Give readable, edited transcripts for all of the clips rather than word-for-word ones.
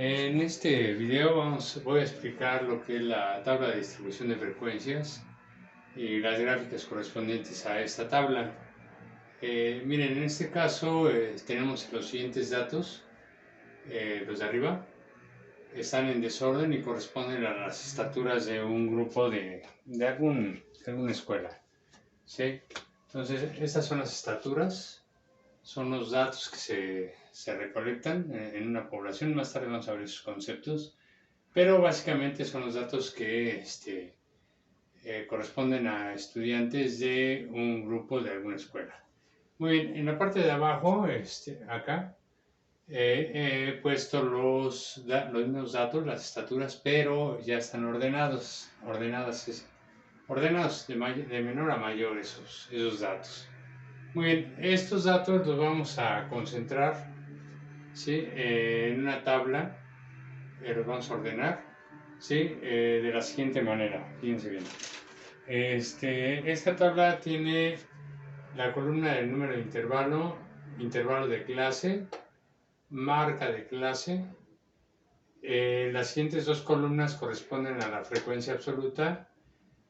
En este video voy a explicar lo que es la tabla de distribución de frecuencias y las gráficas correspondientes a esta tabla. Miren, en este caso tenemos los siguientes datos, los de arriba, están en desorden y corresponden a las estaturas de un grupo de alguna escuela, ¿sí? Entonces, estas son las estaturas, son los datos que se recolectan en una población. Más tarde vamos a ver sus conceptos, pero básicamente son los datos que corresponden a estudiantes de un grupo de alguna escuela. Muy bien, en la parte de abajo, acá, he puesto los mismos datos, las estaturas, pero ya están ordenados de menor a mayor esos datos. Muy bien, estos datos los vamos a concentrar, ¿sí? En una tabla, los vamos a ordenar, ¿sí? De la siguiente manera, fíjense bien. Esta tabla tiene la columna del número de intervalo de clase, marca de clase. Las siguientes dos columnas corresponden a la frecuencia absoluta,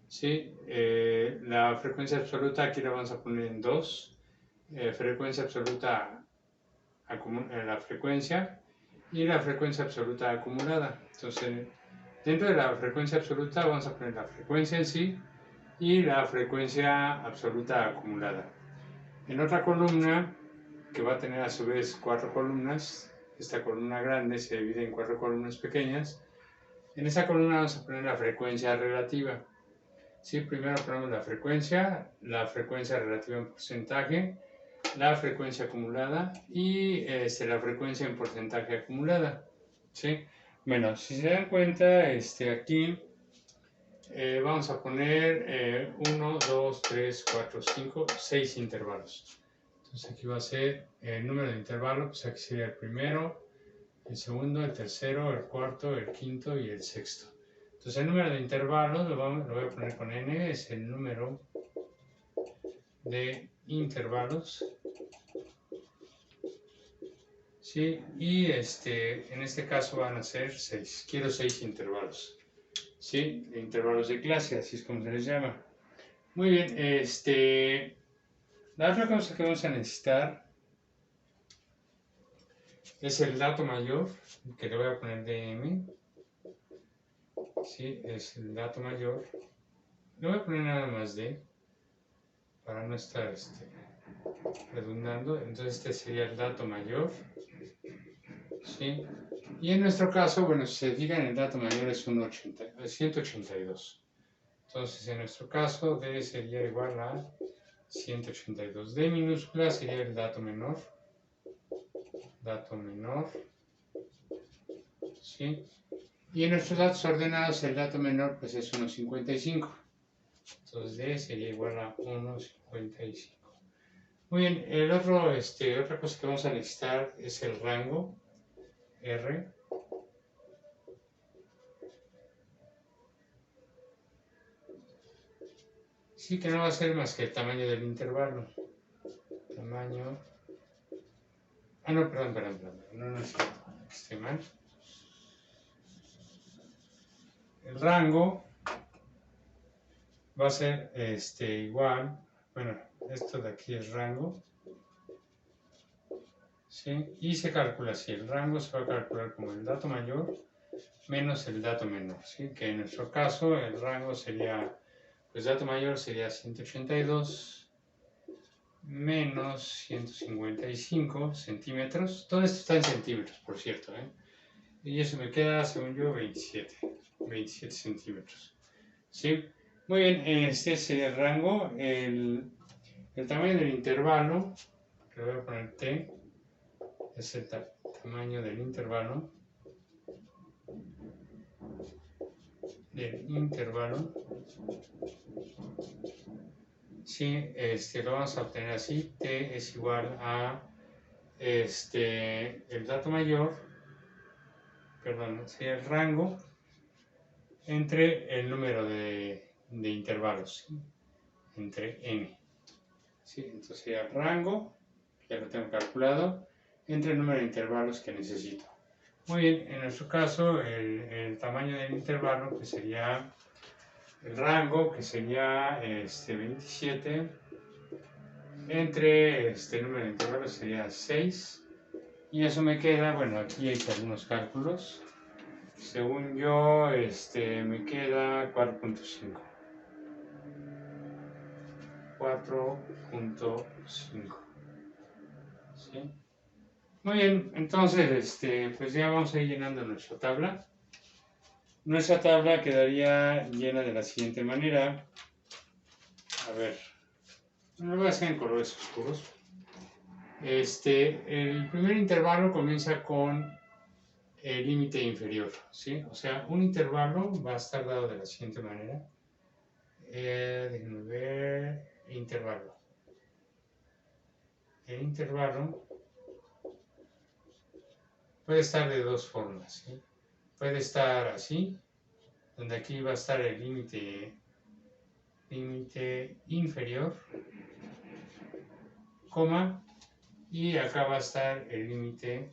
¿sí? La frecuencia absoluta aquí la vamos a poner en 2. Frecuencia absoluta, la frecuencia y la frecuencia absoluta acumulada. Entonces, dentro de la frecuencia absoluta vamos a poner la frecuencia en sí y la frecuencia absoluta acumulada. En otra columna, que va a tener a su vez 4 columnas, esta columna grande se divide en 4 columnas pequeñas. En esa columna vamos a poner la frecuencia relativa. ¿Sí? Primero ponemos la frecuencia relativa en porcentaje, la frecuencia acumulada y la frecuencia en porcentaje acumulada, ¿sí? Bueno, si se dan cuenta, aquí vamos a poner 1, 2, 3, 4, 5, 6 intervalos. Entonces aquí va a ser el número de intervalos, pues aquí sería el primero, el segundo, el tercero, el cuarto, el quinto y el sexto. Entonces el número de intervalos, lo voy a poner con n, es el número de intervalos, ¿sí? Y en este caso van a ser 6. Quiero 6 intervalos, ¿sí? Intervalos de clase, así es como se les llama. Muy bien, la otra cosa que vamos a necesitar es el dato mayor, que le voy a poner dm, ¿sí? Es el dato mayor. Le voy a poner nada más d, para no estar redundando. Entonces este sería el dato mayor, ¿sí? Y en nuestro caso, bueno, si se fijan, el dato mayor es 182. Entonces en nuestro caso d sería igual a 182. D minúscula sería el dato menor, ¿sí? Y en nuestros datos ordenados el dato menor pues es 1.55. Entonces d sería igual a 1.55. Muy bien, otra cosa que vamos a necesitar es el rango, R. Sí, que no va a ser más que el tamaño del intervalo. Tamaño... Ah, no, perdón. No es cierto, estoy mal. El rango va a ser igual, bueno, esto de aquí es rango, ¿sí? Y se calcula así, el rango se va a calcular como el dato mayor menos el dato menor, ¿sí? Que en nuestro caso el rango sería, pues dato mayor sería 182 menos 155 centímetros. Todo esto está en centímetros, por cierto, ¿eh? Y eso me queda, según yo, 27 centímetros, ¿sí? Muy bien, este sería el rango. El tamaño del intervalo, que voy a poner t, es el tamaño del intervalo. Sí, lo vamos a obtener así. T es igual a el dato mayor, perdón, sería el rango entre el número de intervalos, ¿sí? Entre n, ¿sí? Entonces sería el rango, ya lo tengo calculado, entre el número de intervalos que necesito. Muy bien, en nuestro caso el tamaño del intervalo pues sería el rango, que sería 27, entre el número de intervalos sería 6, y eso me queda, bueno, aquí hice algunos cálculos, según yo me queda 4.5. 4.5. ¿Sí? Muy bien, entonces pues ya vamos a ir llenando nuestra tabla. Nuestra tabla quedaría llena de la siguiente manera. A ver, lo voy a hacer en colores oscuros. El primer intervalo comienza con el límite inferior, ¿sí? O sea, un intervalo va a estar dado de la siguiente manera. Déjenme ver, intervalo. El intervalo puede estar de dos formas, ¿sí? Puede estar así, donde aquí va a estar el límite inferior, coma, y acá va a estar el límite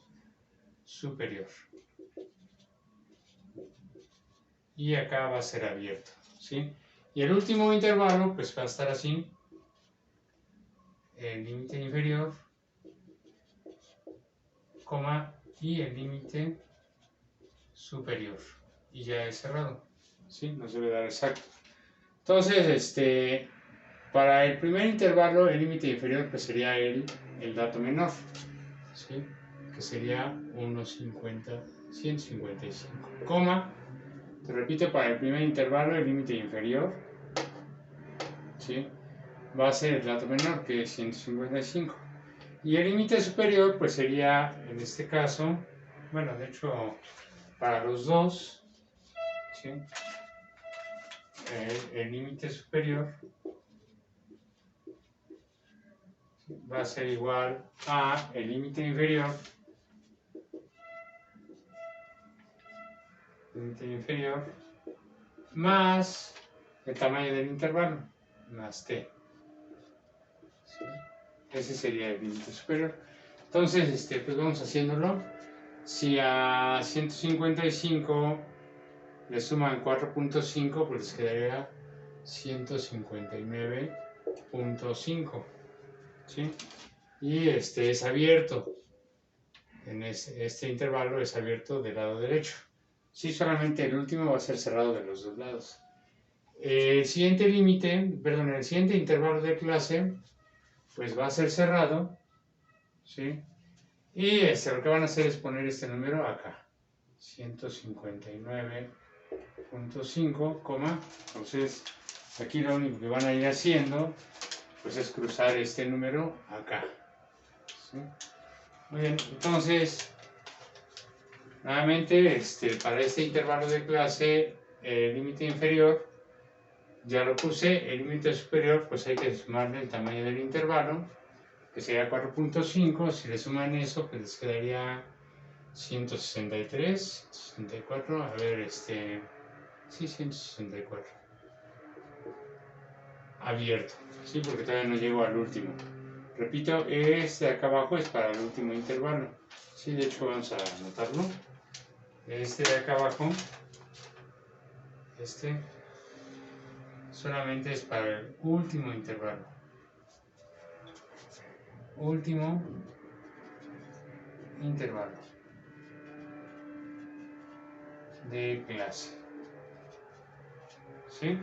superior. Y acá va a ser abierto, ¿sí? Y el último intervalo, pues va a estar así, el límite inferior, coma, y el límite superior. Y ya es cerrado, ¿sí? No se debe dar exacto. Entonces, para el primer intervalo, el límite inferior pues sería el dato menor, ¿sí? Que sería 155, coma, te repito, para el primer intervalo el límite inferior, ¿sí? Va a ser el dato menor, que es 155. Y el límite superior pues sería, en este caso, bueno, de hecho, para los dos, ¿sí? El límite superior va a ser igual a el límite inferior más el tamaño del intervalo, más t. ¿Sí? Ese sería el límite superior. Entonces, pues vamos haciéndolo. Si a 155 le suman 4.5, pues les quedaría 159.5. ¿Sí? Y es abierto. En este intervalo es abierto del lado derecho. Sí, solamente el último va a ser cerrado de los dos lados. El siguiente el siguiente intervalo de clase, pues va a ser cerrado, ¿sí? Y lo que van a hacer es poner este número acá, 159.5, entonces aquí lo único que van a ir haciendo, pues es cruzar este número acá, ¿sí? Muy bien, entonces, nuevamente, para este intervalo de clase, el límite inferior, ya lo puse, el límite superior, pues hay que sumarle el tamaño del intervalo, que sería 4.5, si le suman eso, pues les quedaría 163, 64, a ver, sí, 164. Abierto, sí, porque todavía no llego al último. Repito, este de acá abajo es para el último intervalo. Sí, de hecho vamos a anotarlo. Este de acá abajo, solamente es para el último intervalo. Último intervalo de clase. ¿Sí?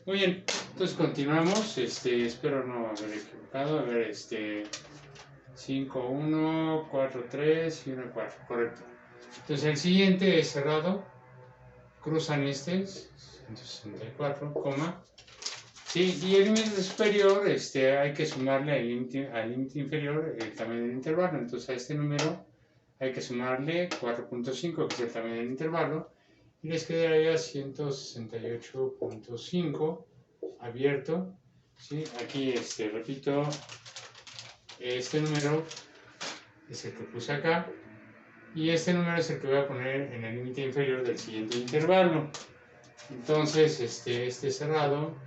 Muy bien, entonces continuamos. Espero no haber equivocado. A ver, 5, 1, 4, 3 y 1, 4. Correcto. Entonces el siguiente es cerrado. Cruzan 164, coma. Sí, y el límite superior, hay que sumarle al límite inferior el tamaño del intervalo. Entonces a este número hay que sumarle 4.5, que es el tamaño del intervalo, y les quedaría 168.5 abierto. ¿Sí? Aquí, repito, este número es el que puse acá, y este número es el que voy a poner en el límite inferior del siguiente intervalo. Entonces, este cerrado,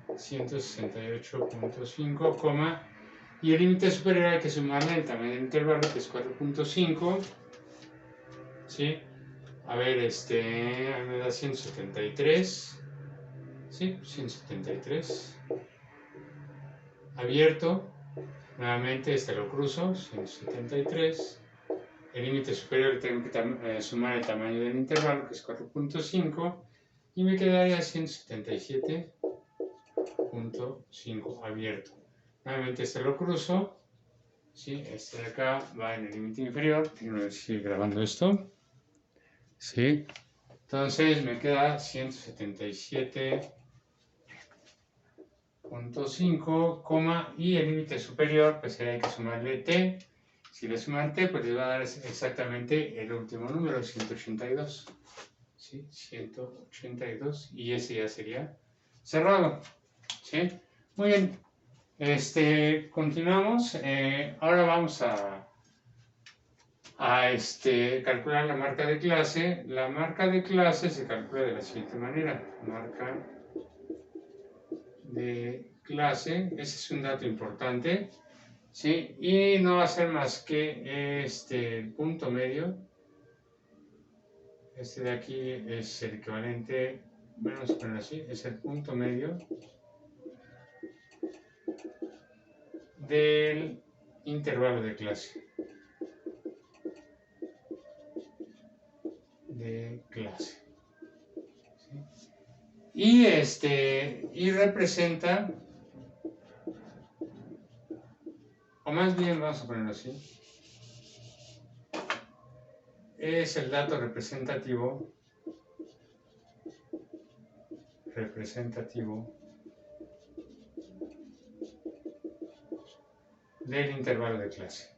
168.5, coma, y el límite superior hay que sumarle el tamaño del intervalo, que es 4.5, ¿sí? A ver, ahí me da 173, ¿sí? 173. Abierto, nuevamente lo cruzo, 173. El límite superior tengo que sumar el tamaño del intervalo, que es 4.5, y me quedaría 177.5 abierto. Nuevamente lo cruzo, ¿sí? Este de acá va en el límite inferior, tengo que seguir grabando esto, ¿sí? Entonces me queda 177.5, y el límite superior, pues hay que sumarle t. Si le suman t, pues les va a dar exactamente el último número, 182. ¿Sí? 182, y ese ya sería cerrado. ¿Sí? Muy bien. Continuamos. Ahora vamos a calcular la marca de clase. La marca de clase se calcula de la siguiente manera. Marca de clase, ese es un dato importante, ¿sí? Y no va a ser más que el punto medio. Este de aquí es el equivalente, vamos a ponerlo así, es el punto medio del intervalo de clase. ¿Sí? Y representa, o más bien vamos a ponerlo así, es el dato representativo del intervalo de clase.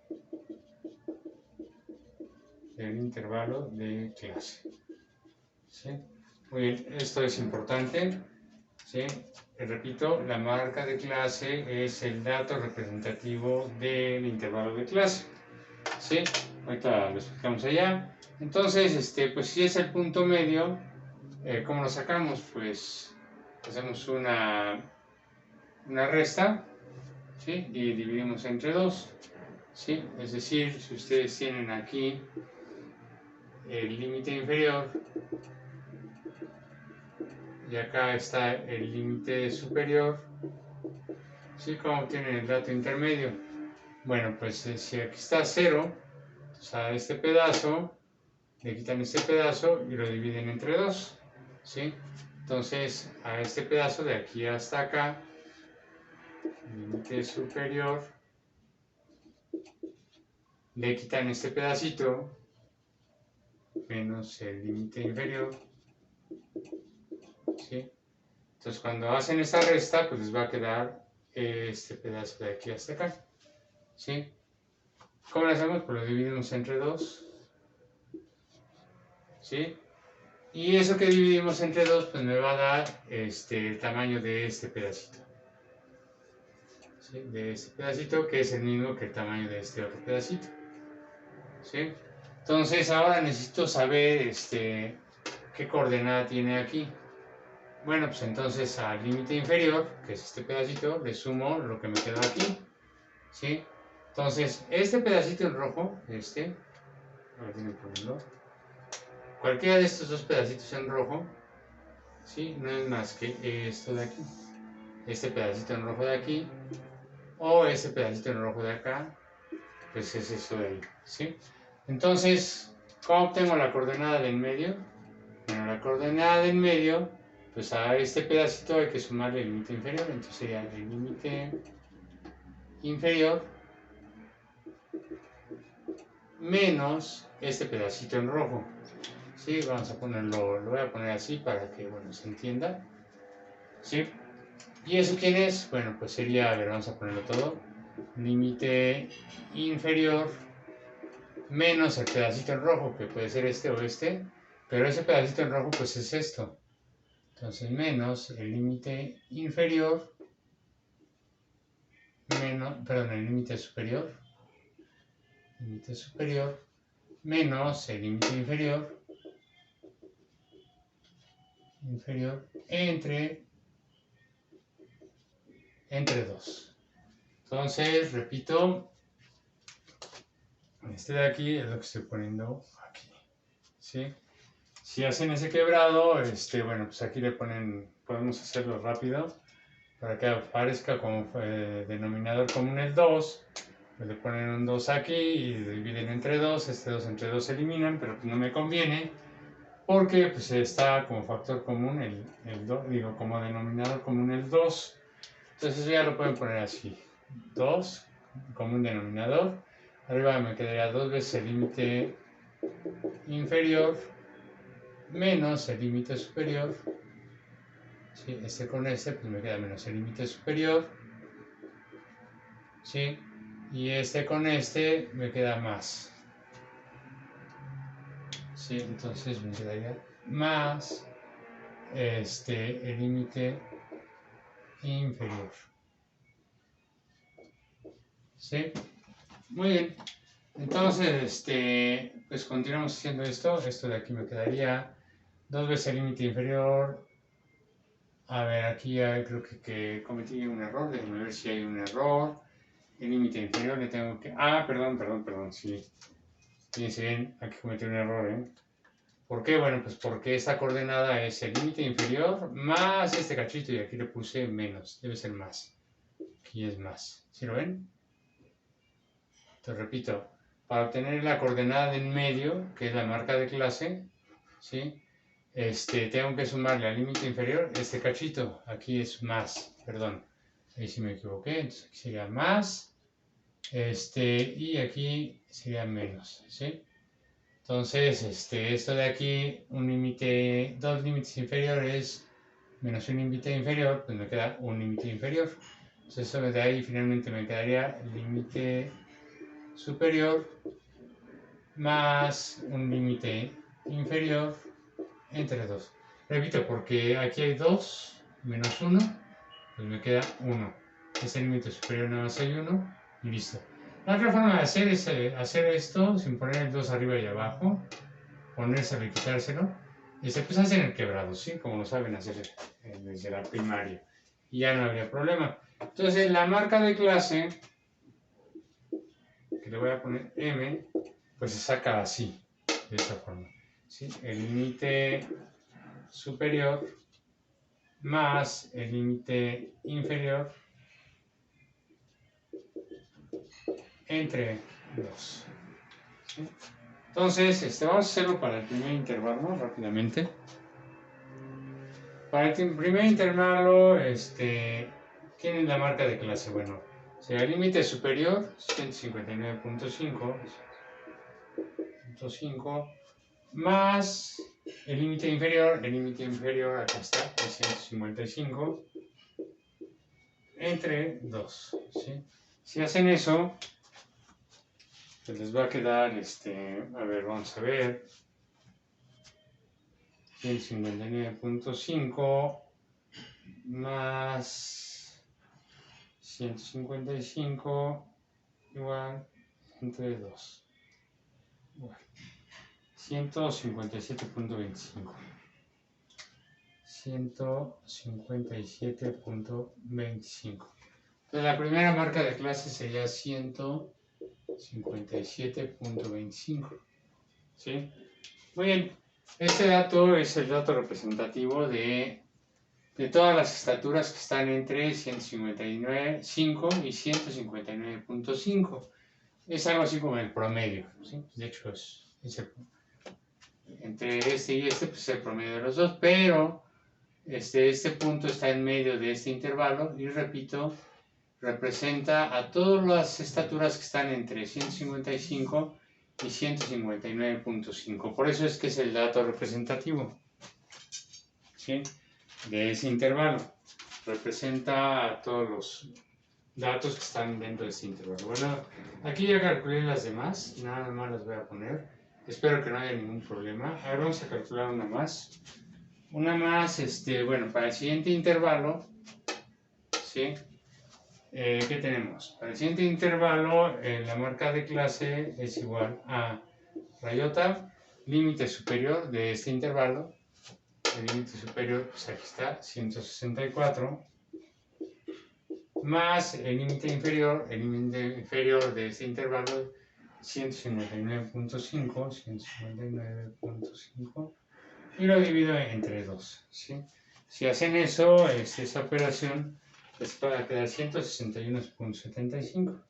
¿Sí? Muy bien, esto es importante. ¿Sí? Repito, la marca de clase es el dato representativo del intervalo de clase. ¿Sí? Ahorita lo explicamos allá. Entonces, pues si es el punto medio, ¿cómo lo sacamos? Pues hacemos una resta, ¿sí? Y dividimos entre 2. ¿Sí? Es decir, si ustedes tienen aquí el límite inferior y acá está el límite superior, ¿sí? ¿Cómo obtienen el dato intermedio? Bueno, pues si aquí está 0, entonces a este pedazo le quitan este pedazo y lo dividen entre 2, ¿sí? Entonces a este pedazo de aquí hasta acá, límite superior, le quitan este pedacito menos el límite inferior, ¿sí? Entonces cuando hacen esta resta, pues les va a quedar este pedazo de aquí hasta acá, ¿sí? ¿Cómo lo hacemos? Pues lo dividimos entre 2, ¿sí? Y eso que dividimos entre 2, pues me va a dar el tamaño de este pedacito, ¿sí? De este pedacito, que es el mismo que el tamaño de este otro pedacito, ¿sí? Entonces ahora necesito saber qué coordenada tiene aquí. Bueno, pues entonces al límite inferior, que es este pedacito, le sumo lo que me quedó aquí, ¿sí? Entonces, este pedacito en rojo, a ver, déjenme ponerlo. Cualquiera de estos dos pedacitos en rojo, ¿sí? No es más que esto de aquí. Este pedacito en rojo de aquí, o este pedacito en rojo de acá, pues es esto de ahí, ¿sí? Entonces, ¿cómo obtengo la coordenada del medio? Bueno, la coordenada del medio, pues a este pedacito hay que sumarle el límite inferior, entonces sería el límite inferior menos este pedacito en rojo. ¿Sí? Vamos a ponerlo, lo voy a poner así para que, bueno, se entienda. ¿Sí? ¿Y eso quién es? Bueno, pues sería, a ver, vamos a ponerlo todo. Límite inferior menos el pedacito en rojo, que puede ser este o este, pero ese pedacito en rojo pues es esto. Entonces menos el límite inferior menos, perdón, el límite superior menos el límite inferior entre 2. Entonces, repito, este de aquí es lo que estoy poniendo aquí. ¿sí? Si hacen ese quebrado, bueno, pues aquí le ponen, podemos hacerlo rápido, para que aparezca como denominador común el 2, pues le ponen un 2 aquí y dividen entre 2, este 2 entre 2 se eliminan, pero pues no me conviene, porque pues está como factor común el 2, digo, como denominador común el 2, entonces eso ya lo pueden poner así, 2 como un denominador, arriba me quedaría 2 veces el límite inferior menos el límite superior, ¿sí? Este con este pues me queda menos el límite superior, ¿sí? Y este con este me queda más, ¿sí? Entonces me quedaría más el límite inferior, ¿sí? Muy bien. Entonces, pues continuamos haciendo esto. Esto de aquí me quedaría 2 veces el límite inferior. A ver, aquí creo que cometí un error. Déjenme ver si hay un error. El límite inferior le tengo que... Ah, perdón, sí. Fíjense bien, aquí cometí un error, ¿eh? ¿Por qué? Bueno, pues porque esta coordenada es el límite inferior más este cachito y aquí le puse menos. Debe ser más. Aquí es más. ¿Sí lo ven? Te repito, para obtener la coordenada de en medio, que es la marca de clase, ¿sí? Tengo que sumarle al límite inferior este cachito. Aquí es más, perdón. Ahí sí me equivoqué. Entonces aquí sería más. Y aquí sería menos, ¿sí? Entonces, esto de aquí, un límite, dos límites inferiores menos un límite inferior, pues me queda un límite inferior. Entonces, eso de ahí finalmente me quedaría el límite superior más un límite inferior entre 2. Repito, porque aquí hay 2 menos 1, pues me queda 1. Este límite superior nada más hay 1 y listo. La otra forma de hacer es hacer esto sin poner el 2 arriba y abajo, ponérselo y quitárselo. Pues hacen el quebrado, ¿sí? Como lo saben hacer desde la primaria. Y ya no habría problema. Entonces, la marca de clase, que le voy a poner M, pues se saca así, de esta forma. ¿Sí? El límite superior más el límite inferior entre 2. ¿Sí? Entonces, vamos a hacerlo para el primer intervalo rápidamente. Para el primer intervalo, ¿quién es la marca de clase? Bueno, será el límite superior, 159.5, más el límite inferior acá está, es 155, entre 2, ¿sí? Si hacen eso, pues les va a quedar, a ver, vamos a ver, 159.5 más 155 igual entre 2, igual 157.25. 157.25. Entonces la primera marca de clase sería 157.25. ¿Sí? Muy bien. Este dato es el dato representativo de todas las estaturas que están entre 159.5 y 159.5. Es algo así como el promedio, ¿sí? De hecho, entre este y este, pues es el promedio de los dos, pero este punto está en medio de este intervalo y repito, representa a todas las estaturas que están entre 155 y 159.5. Por eso es que es el dato representativo, ¿sí? De ese intervalo. Representa a todos los datos que están dentro de este intervalo. Bueno, aquí ya calculé las demás, nada más las voy a poner. Espero que no haya ningún problema. Ahora vamos a calcular una más. Una más, bueno, para el siguiente intervalo, ¿sí? ¿Qué tenemos? Para el siguiente intervalo, la marca de clase es igual a rayota, límite superior de este intervalo. El límite superior, pues aquí está, 164, más el límite inferior de este intervalo 159.5, 159.5 y lo divido entre 2, ¿sí? Si hacen eso, esa operación, les va a quedar 161.75.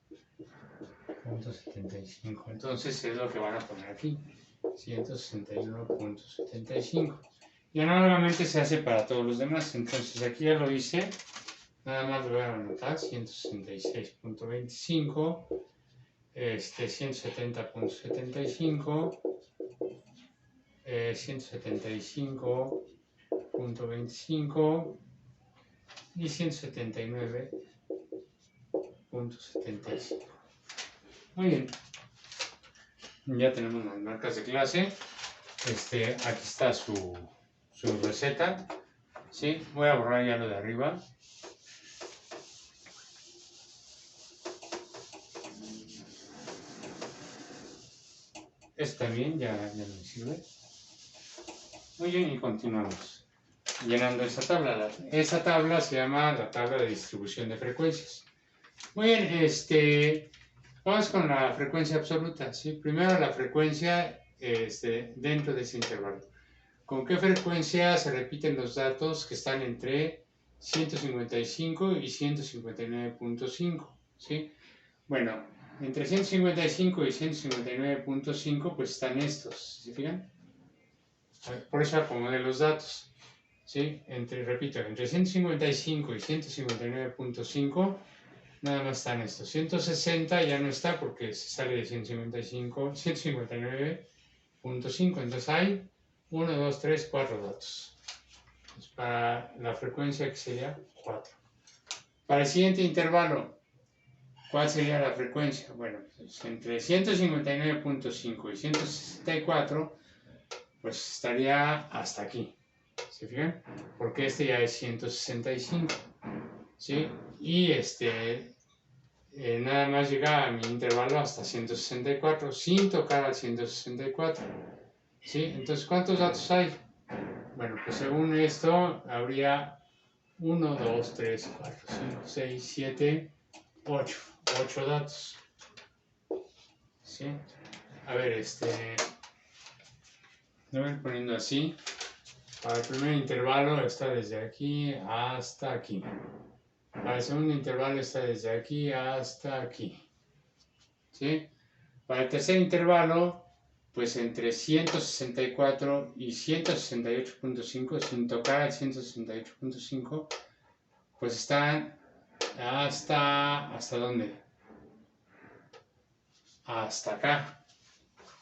Entonces es lo que van a poner aquí, 161.75. Y análogamente se hace para todos los demás. Entonces aquí ya lo hice, nada más lo voy a anotar, 166.25, 170.75, 175.25 y 179.75. Muy bien, ya tenemos las marcas de clase. Aquí está su receta. ¿Sí? Voy a borrar ya lo de arriba. Esto también ya no me sirve. Muy bien, y continuamos llenando esa tabla. Esa tabla se llama la tabla de distribución de frecuencias. Muy bien, vamos con la frecuencia absoluta. ¿Sí? Primero la frecuencia dentro de ese intervalo. ¿Con qué frecuencia se repiten los datos que están entre 155 y 159.5? ¿Sí? Bueno, entre 155 y 159.5 pues están estos, ¿se fijan? Por eso acomodé los datos, ¿sí? Repito, entre 155 y 159.5 nada más están estos. 160 ya no está porque se sale de 159.5, entonces hay 1, 2, 3, 4 datos. Pues para la frecuencia que sería 4. Para el siguiente intervalo, ¿cuál sería la frecuencia? Bueno, pues entre 159.5 y 164, pues estaría hasta aquí. ¿Se fijan? Porque este ya es 165. ¿Sí? Y nada más llega a mi intervalo hasta 164 sin tocar al 164. ¿Sí? Entonces, ¿cuántos datos hay? Bueno, pues según esto, habría 1, 2, 3, 4, 5, 6, 7, 8. 8 datos. ¿Sí? A ver, lo voy poniendo así. Para el primer intervalo está desde aquí hasta aquí. Para el segundo intervalo está desde aquí hasta aquí. ¿Sí? Para el tercer intervalo, pues entre 164 y 168.5, sin tocar al 168.5, pues están ¿hasta dónde? Hasta acá.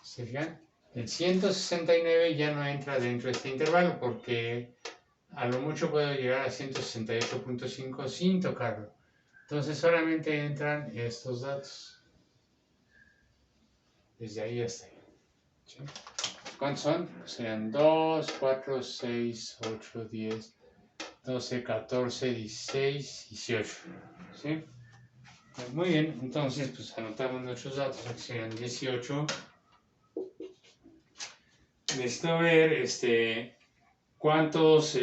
¿Se fijan? El 169 ya no entra dentro de este intervalo porque a lo mucho puedo llegar a 168.5 sin tocarlo. Entonces solamente entran estos datos. Desde ahí hasta ahí. ¿Sí? ¿Cuántos son? Serían 2, 4, 6, 8, 10, 12, 14, 16, 18. ¿Sí? Muy bien, entonces pues anotamos nuestros datos. Aquí serían 18. Necesito ver cuántos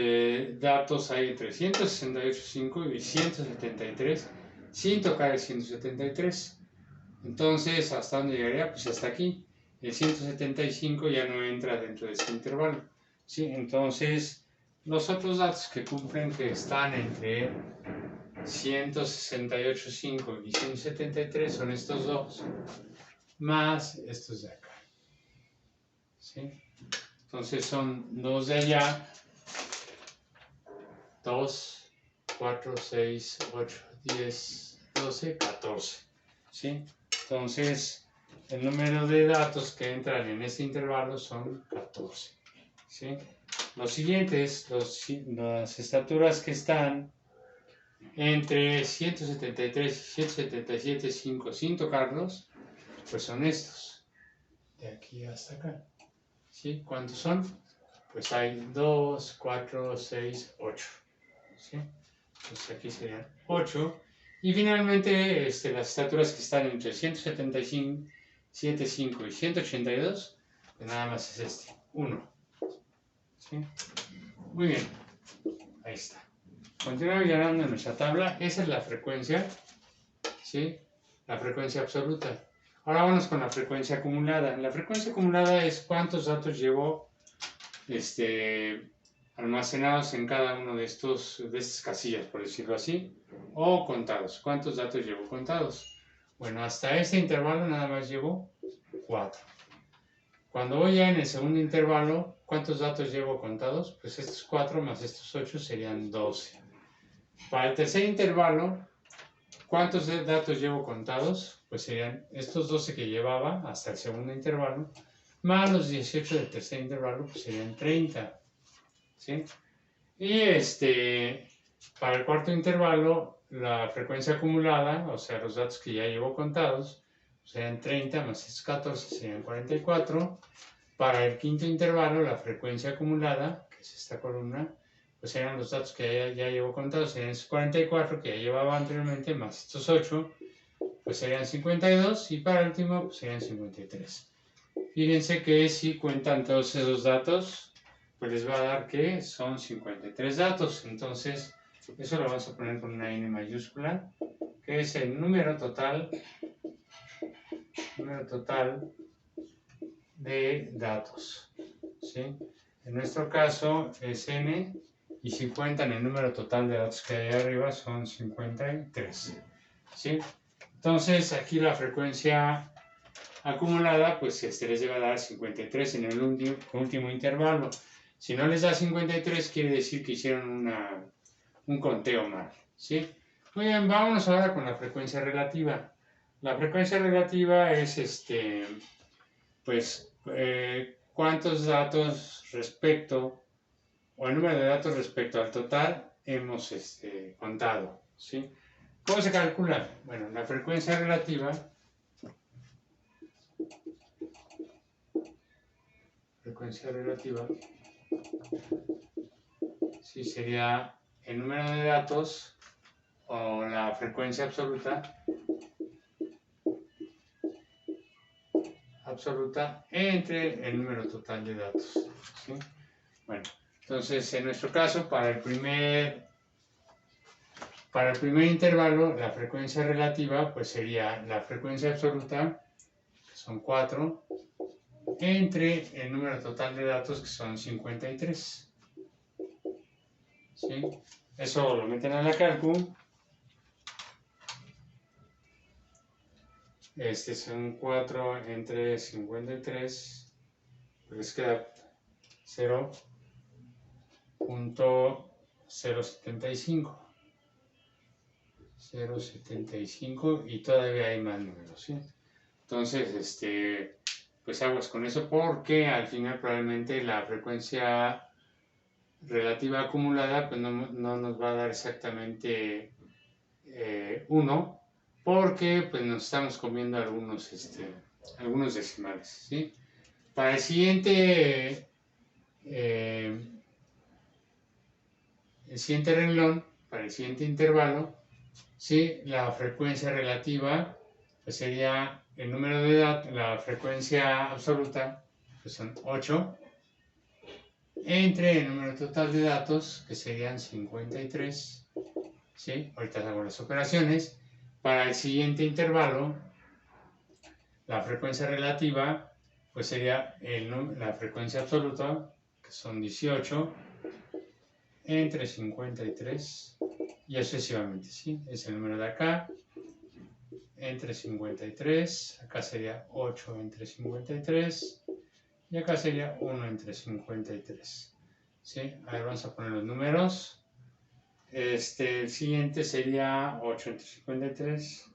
datos hay entre 168.5 y 173 sin tocar el 173. Entonces, ¿hasta dónde llegaría? Pues hasta aquí. El 175 ya no entra dentro de este intervalo. ¿Sí? Entonces, los otros datos que cumplen que están entre 168.5 y 173 son estos dos, más estos de acá. ¿Sí? Entonces son 2 de allá, 2, 4, 6, 8, 10, 12, 14. ¿Sí? Entonces, el número de datos que entran en este intervalo son 14. ¿Sí? Los siguientes, las estaturas que están entre 173 y 177.5 sin tocarlos, pues son estos, de aquí hasta acá. ¿Sí? ¿Cuántos son? Pues hay 2, 4, 6, 8. ¿Sí? Pues aquí serían 8. Y finalmente, las estaturas que están entre 175, 75 y 182, pues nada más es 1. ¿Sí? Muy bien. Ahí está. Continuamos llenando nuestra tabla. Esa es la frecuencia. ¿Sí? La frecuencia absoluta. Ahora vamos con la frecuencia acumulada. La frecuencia acumulada es cuántos datos llevo almacenados en cada uno de estas casillas, por decirlo así, o contados. ¿Cuántos datos llevo contados? Bueno, hasta este intervalo nada más llevo 4. Cuando voy ya en el segundo intervalo, ¿cuántos datos llevo contados? Pues estos 4 más estos 8 serían 12. Para el tercer intervalo, ¿cuántos datos llevo contados? Pues serían estos 12 que llevaba hasta el segundo intervalo, más los 18 del tercer intervalo, pues serían 30. ¿Sí? Y para el cuarto intervalo, la frecuencia acumulada, o sea, los datos que ya llevo contados, serían 30 más estos 14 serían 44. Para el quinto intervalo, la frecuencia acumulada, que es esta columna, pues serían los datos que ya llevo contados, serían estos 44 que ya llevaba anteriormente, más estos 8, pues serían 52, y para el último, pues serían 53. Fíjense que si cuentan todos esos datos, pues les va a dar que son 53 datos. Entonces, eso lo vamos a poner con una N mayúscula, que es el número total de datos. ¿Sí? En nuestro caso es N, y si cuentan el número total de datos que hay arriba son 53. ¿Sí? Entonces, aquí la frecuencia acumulada, pues les debe dar 53 en el último intervalo. Si no les da 53, quiere decir que hicieron un conteo mal, ¿sí? Muy bien, vámonos ahora con la frecuencia relativa. La frecuencia relativa es, pues, cuántos datos o el número de datos respecto al total hemos contado, ¿sí? ¿Cómo se calcula? Bueno, la frecuencia relativa sí sería el número de datos o la frecuencia absoluta entre el número total de datos, ¿sí? Bueno, entonces en nuestro caso para el primer intervalo la frecuencia relativa pues sería la frecuencia absoluta, que son 4, entre el número total de datos, que son 53. ¿Sí? Eso lo meten a la cálculo. Son 4 entre 53, pues queda 0.075. 0.75, y todavía hay más números, ¿sí? Entonces, pues aguas con eso, porque al final probablemente la frecuencia relativa acumulada pues no nos va a dar exactamente 1, porque pues nos estamos comiendo algunos decimales, ¿sí? Para el siguiente renglón, para el siguiente intervalo, ¿sí? La frecuencia relativa pues sería el número de datos, la frecuencia absoluta, que son 8, entre el número total de datos, que serían 53, ¿sí? Ahorita hago las operaciones. Para el siguiente intervalo, la frecuencia relativa, pues sería la frecuencia absoluta, que son 18, entre 53, y así sucesivamente, ¿sí? Es el número de acá, entre 53, acá sería 8 entre 53, y acá sería 1 entre 53, ¿sí? Ahí vamos a poner los números. El siguiente sería 8 entre 53,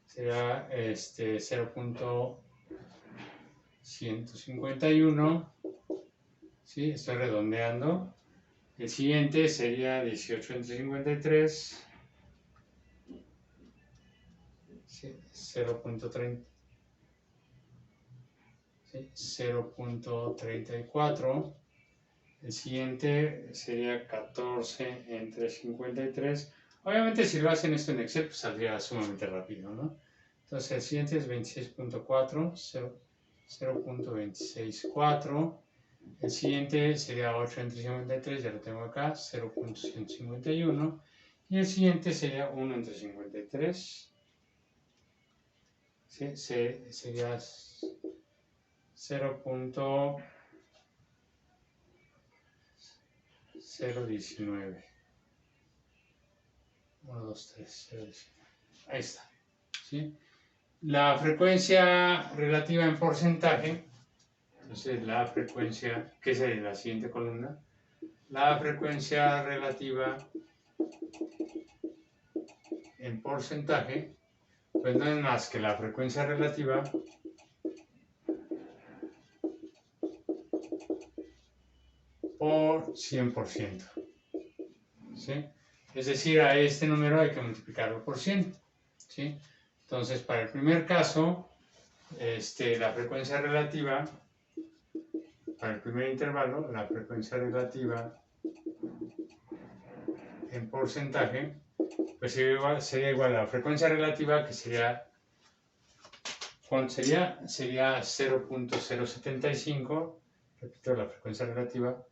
sería 0.151, ¿sí? Estoy redondeando. El siguiente sería 18 entre 53, ¿sí? 0.30, ¿sí? 0.34. El siguiente sería 14 entre 53. Obviamente si lo hacen esto en Excel, pues saldría sumamente rápido, ¿no? Entonces el siguiente es 26.4, 0.264. El siguiente sería 8 entre 53, ya lo tengo acá, 0.151. Y el siguiente sería 1 entre 53. ¿sí? Sería 0.019. 1, 2, 3, 0.19. Ahí está. ¿Sí? La frecuencia relativa en porcentaje, entonces la frecuencia, que sería la siguiente columna, la frecuencia relativa en porcentaje, pues no es más que la frecuencia relativa por 100%. ¿Sí? Es decir, a este número hay que multiplicarlo por 100. ¿Sí? Entonces, para el primer caso, la frecuencia relativa, para el primer intervalo, la frecuencia relativa en porcentaje, pues sería igual a la frecuencia relativa, que sería, ¿cuánto sería? Sería 0.075, repito, la frecuencia relativa,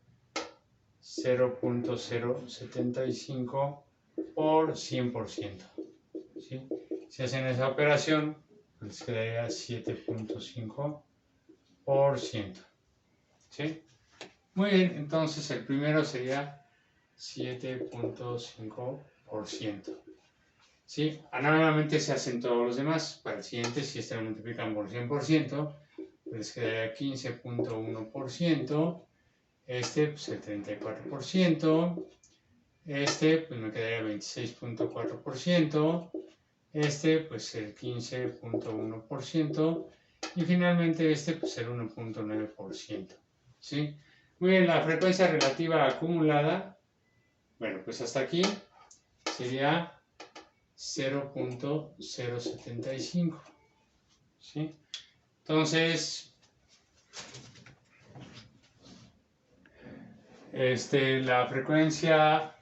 0.075 por 100%. ¿Sí? Si hacen esa operación, les quedaría 7.5%. ¿Sí? Muy bien, entonces el primero sería 7.5%. ¿Sí? Análogamente se hacen todos los demás. Para el siguiente, si lo multiplican por 100%, les quedaría 15.1%. Pues el 34%. Pues me quedaría 26.4%. pues el 15.1%. Y finalmente pues el 1.9%. ¿Sí? Muy bien, la frecuencia relativa acumulada, bueno, pues hasta aquí sería 0.075. ¿Sí? Entonces, la frecuencia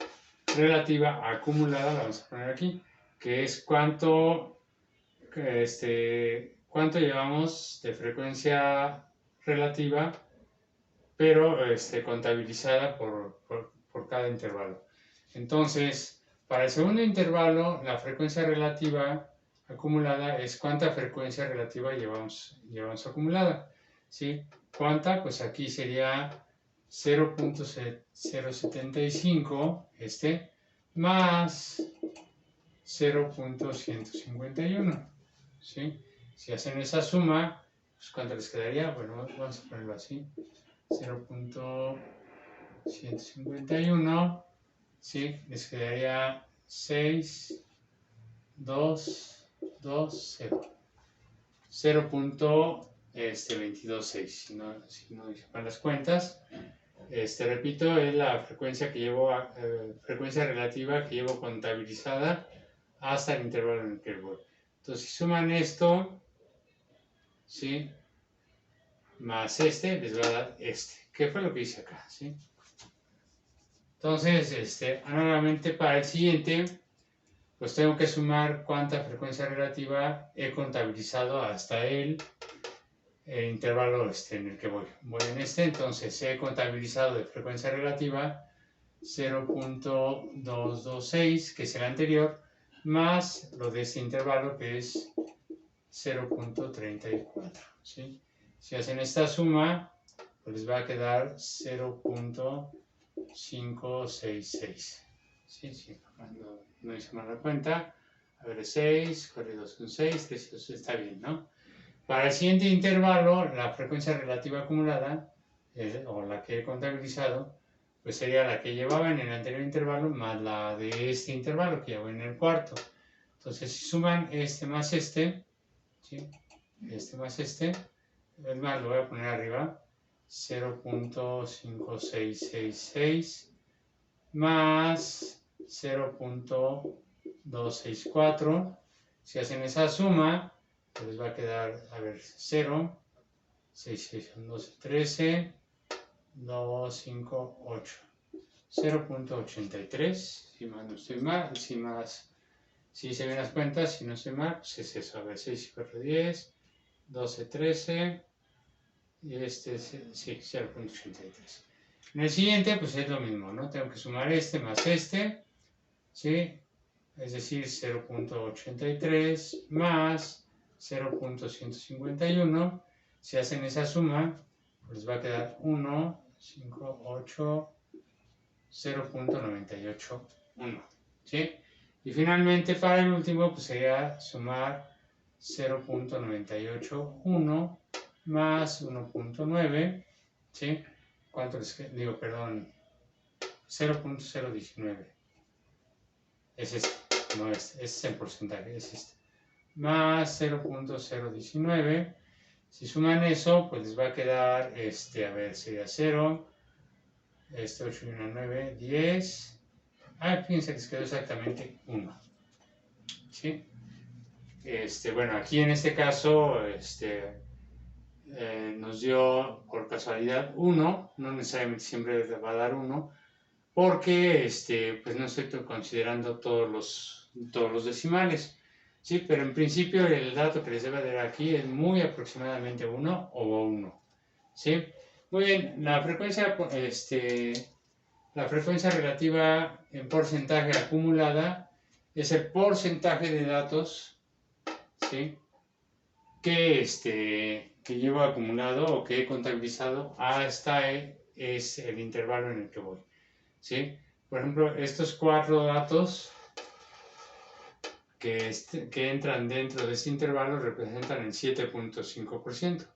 relativa acumulada, la vamos a poner aquí, que es cuánto llevamos de frecuencia relativa, pero contabilizada por cada intervalo. Entonces, para el segundo intervalo, la frecuencia relativa acumulada es cuánta frecuencia relativa llevamos acumulada. ¿Sí? ¿Cuánta? Pues aquí sería 0.075, más 0.151. ¿Sí? Si hacen esa suma, pues ¿cuánto les quedaría? Bueno, vamos a ponerlo así. 0.151, ¿sí? Les quedaría 6, 2, 2, 0. 0.226, si no hice mal las cuentas. Repito, es la frecuencia que llevo, frecuencia relativa que llevo contabilizada hasta el intervalo en el que voy. Entonces, si suman esto, ¿sí? Más les va a dar ¿Qué fue lo que hice acá? ¿Sí? Entonces, análogamente para el siguiente, pues tengo que sumar cuánta frecuencia relativa he contabilizado hasta el intervalo en el que voy. Voy en entonces he contabilizado de frecuencia relativa 0.226, que es el anterior, más lo de este intervalo, que es 0.34. ¿Sí? Si hacen esta suma, pues les va a quedar 0.566. ¿Sí? No hice mal la cuenta. A ver, 6, 2 son 6, 3 y 2 está bien, ¿no? Para el siguiente intervalo, la frecuencia relativa acumulada, o la que he contabilizado, pues sería la que llevaba en el anterior intervalo más la de este intervalo que llevo en el cuarto. Entonces, si suman más ¿sí? Más es más, lo voy a poner arriba, 0.5666 más 0.264. Si hacen esa suma, pues les va a quedar, 0, 6, 6 son 12, 13, 2, 5, 8. 0.83, si más no estoy mal, si hice bien las cuentas, si no estoy mal, pues es eso, a ver, 6 y 4, 10, 12, 13, y sí, 0.83. En el siguiente, pues es lo mismo, ¿no? Tengo que sumar más ¿sí? Es decir, 0.83 más 0.151. Si hacen esa suma, pues va a quedar 1, 5, 8, 0.981. ¿Sí? Y finalmente para el último, pues sería sumar 0.981 más 1.9, ¿sí? ¿Cuánto les digo? Perdón, 0.019. Es este, no es en porcentaje, es este. Más 0.019. Si suman eso, pues les va a quedar, a ver, sería 0, 8 y 1, 9, 10. Fíjense, les quedó exactamente 1. ¿Sí? Bueno, aquí en este caso, nos dio por casualidad 1, no necesariamente siempre va a dar 1, porque pues no estoy considerando todos los decimales, ¿sí? Pero en principio el dato que les debe dar aquí es muy aproximadamente 1 o 1, ¿sí? Muy bien, la frecuencia relativa en porcentaje acumulada es el porcentaje de datos, ¿sí? que llevo acumulado o que he contabilizado hasta es el intervalo en el que voy, ¿sí? Por ejemplo, estos 4 datos que entran dentro de este intervalo representan el 7.5%.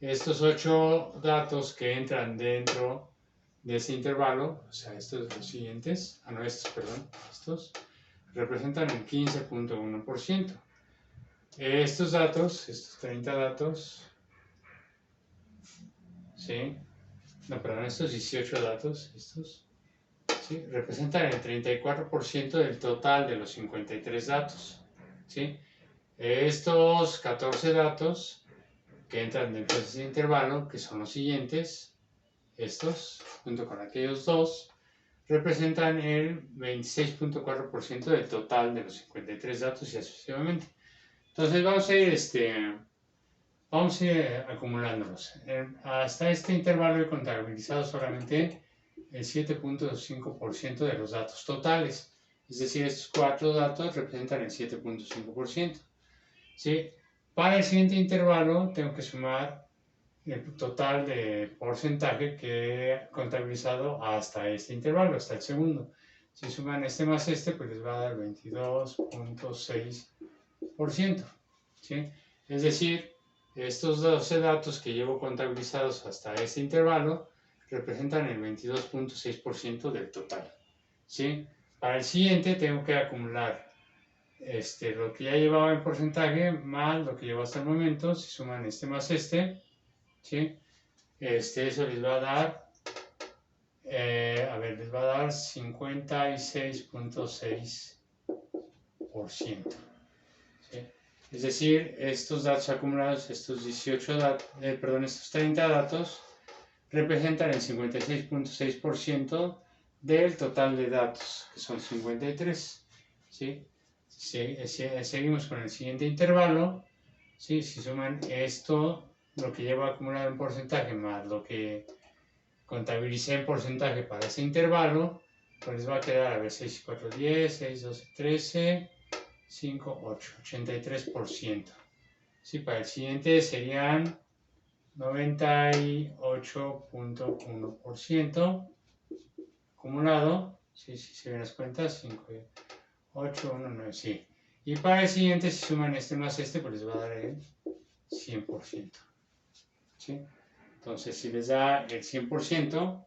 Estos 8 datos que entran dentro de ese intervalo, o sea, estos los siguientes, estos representan el 15.1%. Estos datos, estos 30 datos, ¿sí? No, perdón, estos 18 datos, ¿sí? Representan el 34% del total de los 53 datos, ¿sí? Estos 14 datos que entran dentro de ese intervalo, que son los siguientes, estos, junto con aquellos dos, representan el 26.4% del total de los 53 datos y así sucesivamente. Entonces vamos a ir acumulándolos. Hasta este intervalo he contabilizado solamente el 7.5% de los datos totales. Es decir, estos 4 datos representan el 7.5%. ¿Sí? Para el siguiente intervalo tengo que sumar el total de porcentaje que he contabilizado hasta este intervalo, hasta el segundo. Si suman este más este, pues les va a dar 22.6%. ¿Sí? Es decir, estos 12 datos que llevo contabilizados hasta este intervalo representan el 22.6% del total, ¿sí? Para el siguiente tengo que acumular lo que ya llevaba en porcentaje más lo que llevo hasta el momento. Si suman este más este, ¿sí? Eso les va a dar, les va a dar 56.6%. ¿Sí? Es decir, estos datos acumulados, estos 30 datos, representan el 56.6% del total de datos, que son 53. ¿Sí? Seguimos con el siguiente intervalo. ¿Sí? Si suman esto, lo que llevo acumulado en porcentaje, más lo que contabilicé en porcentaje para ese intervalo, pues les va a quedar, 6 y 4, 10, 6, 12, 13... 5, 8, 83%. Sí, para el siguiente serían 98.1% acumulado. Sí, se ven las cuentas, 5, 8, 1, 9, sí. Y para el siguiente, si suman este más este, pues les va a dar el 100%. ¿Sí? Entonces, si les da el 100%,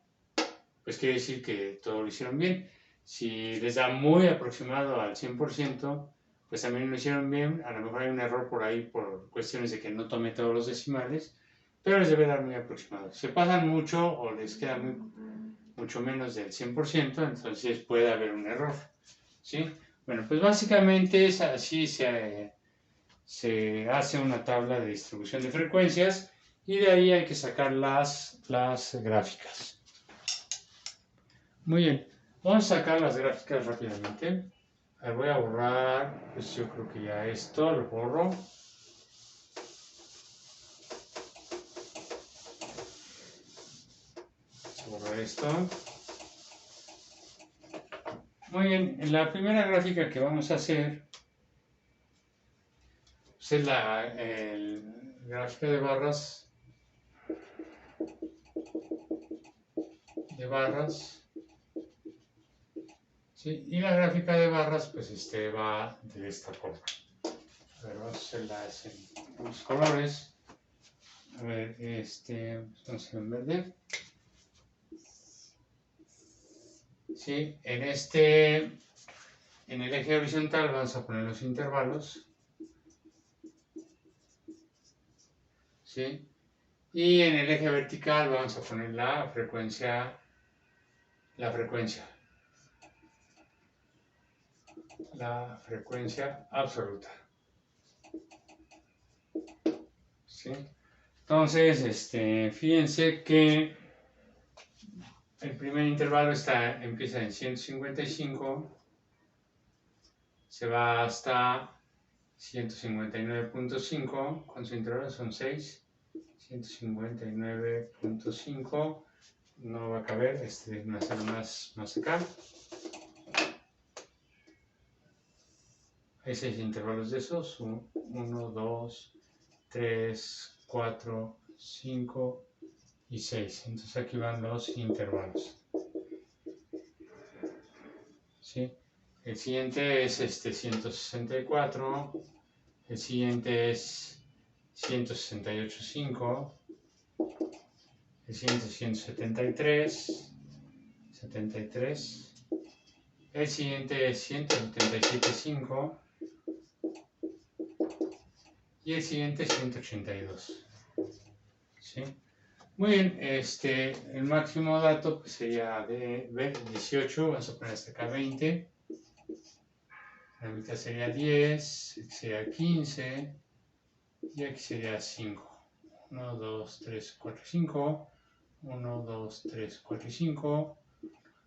pues quiere decir que todo lo hicieron bien. Si les da muy aproximado al 100%, pues también lo hicieron bien. A lo mejor hay un error por ahí por cuestiones de que no tome todos los decimales, pero les debe dar muy aproximado. Si se pasan mucho o les queda mucho menos del 100%, entonces puede haber un error, ¿sí? Bueno, pues básicamente es así se hace una tabla de distribución de frecuencias y de ahí hay que sacar las gráficas. Muy bien, vamos a sacar las gráficas rápidamente. Voy a borrar, pues yo creo que ya esto lo borro. Vamos a borrar esto. Muy bien, en la primera gráfica que vamos a hacer, pues Esa es la gráfica de barras. ¿Sí? Y la gráfica de barras pues va de esta forma. A ver, vamos a hacerla en los colores. A ver, vamos a hacer en verde. Sí, en el eje horizontal vamos a poner los intervalos. ¿Sí? Y en el eje vertical vamos a poner la frecuencia. La frecuencia absoluta. ¿Sí? Entonces, fíjense que el primer intervalo empieza en 155, se va hasta 159.5, ¿cuántos intervalos son? 6, 159.5, no va a caber, déjenme hacerlo más acá. Hay 6 intervalos de esos, 1, 2, 3, 4, 5 y 6. Entonces aquí van los intervalos. ¿Sí? El siguiente es 164, el siguiente es 168.5, el siguiente es 173, el siguiente es 177.5 y el siguiente es 182. ¿Sí? Muy bien, el máximo dato pues, sería de 18, vamos a poner hasta acá 20, la mitad sería 10, aquí sería 15 y aquí sería 5. 1, 2, 3, 4, 5, 1, 2, 3, 4 y 5,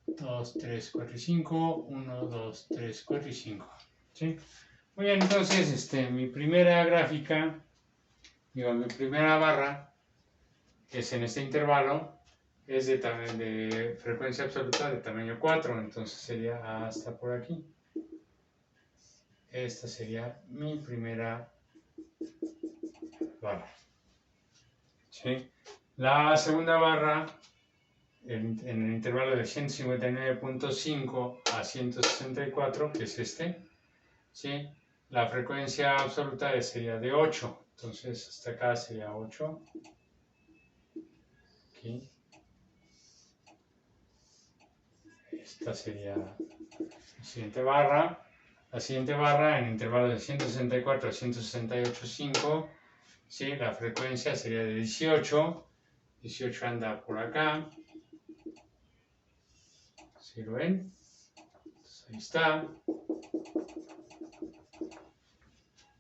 2, 3, 4 y 5, 1, 2, 3, 4 y 5. ¿Sí? Muy bien, entonces mi primera gráfica, mi primera barra, que es en este intervalo, es de frecuencia absoluta de tamaño 4, entonces sería hasta por aquí. Esta sería mi primera barra. ¿Sí? La segunda barra, en el intervalo de 159.5 a 164, que es ¿sí? La frecuencia absoluta sería de 8, entonces hasta acá sería 8. Aquí. Esta sería la siguiente barra. La siguiente barra en intervalo de 164 a 168.5, ¿sí? La frecuencia sería de 18. 18 anda por acá. ¿Sí lo ven? Entonces, ahí está.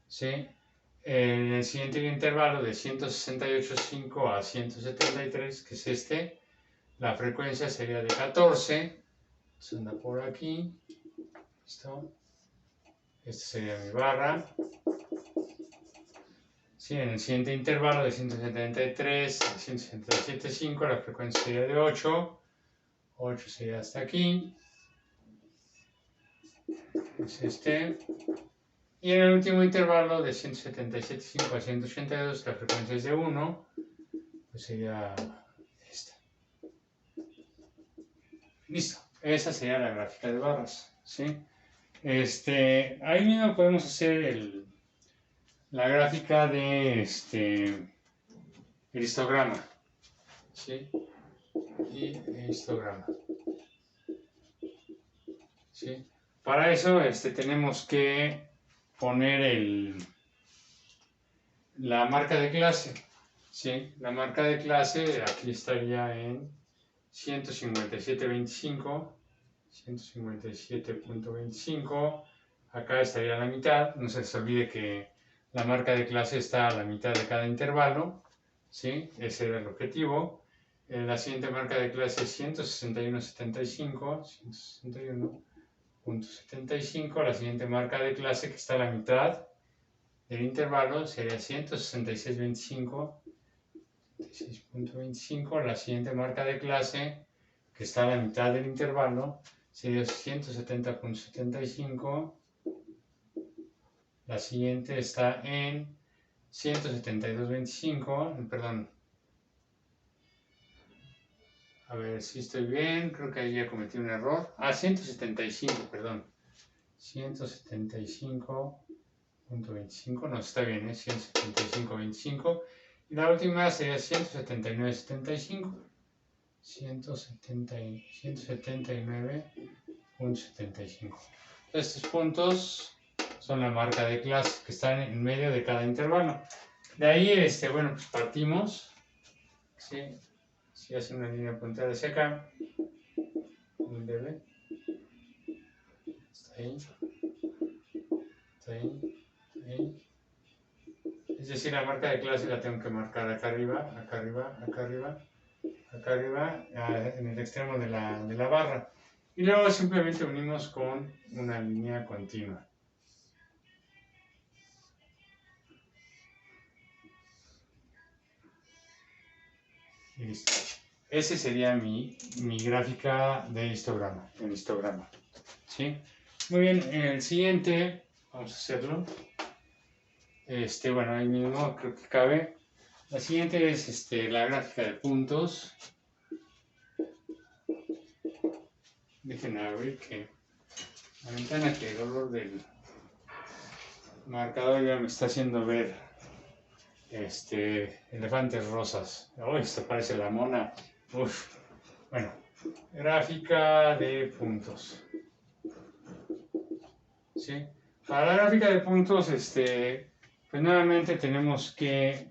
¿Sí? En el siguiente intervalo de 168.5 a 173, que es la frecuencia sería de 14. Entonces anda por aquí. ¿Listo? Esta sería mi barra. Sí, en el siguiente intervalo de 173 a 177.5 la frecuencia sería de 8. 8 sería hasta aquí. Es Y en el último intervalo de 177.5 a 182 la frecuencia es de 1. Pues sería esta. Listo. Esa sería la gráfica de barras. ¿Sí? Ahí mismo podemos hacer la gráfica de el histograma. ¿Sí? Y el histograma. ¿Sí? Para eso tenemos que poner la marca de clase. ¿Sí? La marca de clase aquí estaría en 157.25. 157.25. Acá estaría la mitad. No se les olvide que la marca de clase está a la mitad de cada intervalo. ¿Sí? Ese era el objetivo. La siguiente marca de clase es 161.75. 161.75. La siguiente marca de clase que está a la mitad del intervalo sería 166.25. 166.25. La siguiente marca de clase que está a la mitad del intervalo sería 170.75. La siguiente está en 172.25, perdón. A ver si estoy bien, creo que ahí ya cometí un error. 175, perdón. 175.25, no, está bien, 175.25. Y la última sería 179.75. 179.75. Estos puntos son la marca de clase que están en medio de cada intervalo. De ahí, bueno, pues partimos. ¿Sí? Si hace una línea puntera hacia acá, un leve, está ahí, está ahí, está ahí. Es decir, la marca de clase la tengo que marcar acá arriba, acá arriba, acá arriba, acá arriba, en el extremo de la barra. Y luego simplemente unimos con una línea continua. Y listo. Ese sería mi gráfica de histograma, el histograma. ¿Sí? Muy bien, en el siguiente, vamos a hacerlo. Bueno, ahí mismo creo que cabe. La siguiente es la gráfica de puntos. Déjenme abrir que la ventana, que el olor del marcador ya me está haciendo ver elefantes rosas. Uy, esto parece la mona. Uf. Bueno, gráfica de puntos. ¿Sí? Para la gráfica de puntos, pues nuevamente tenemos que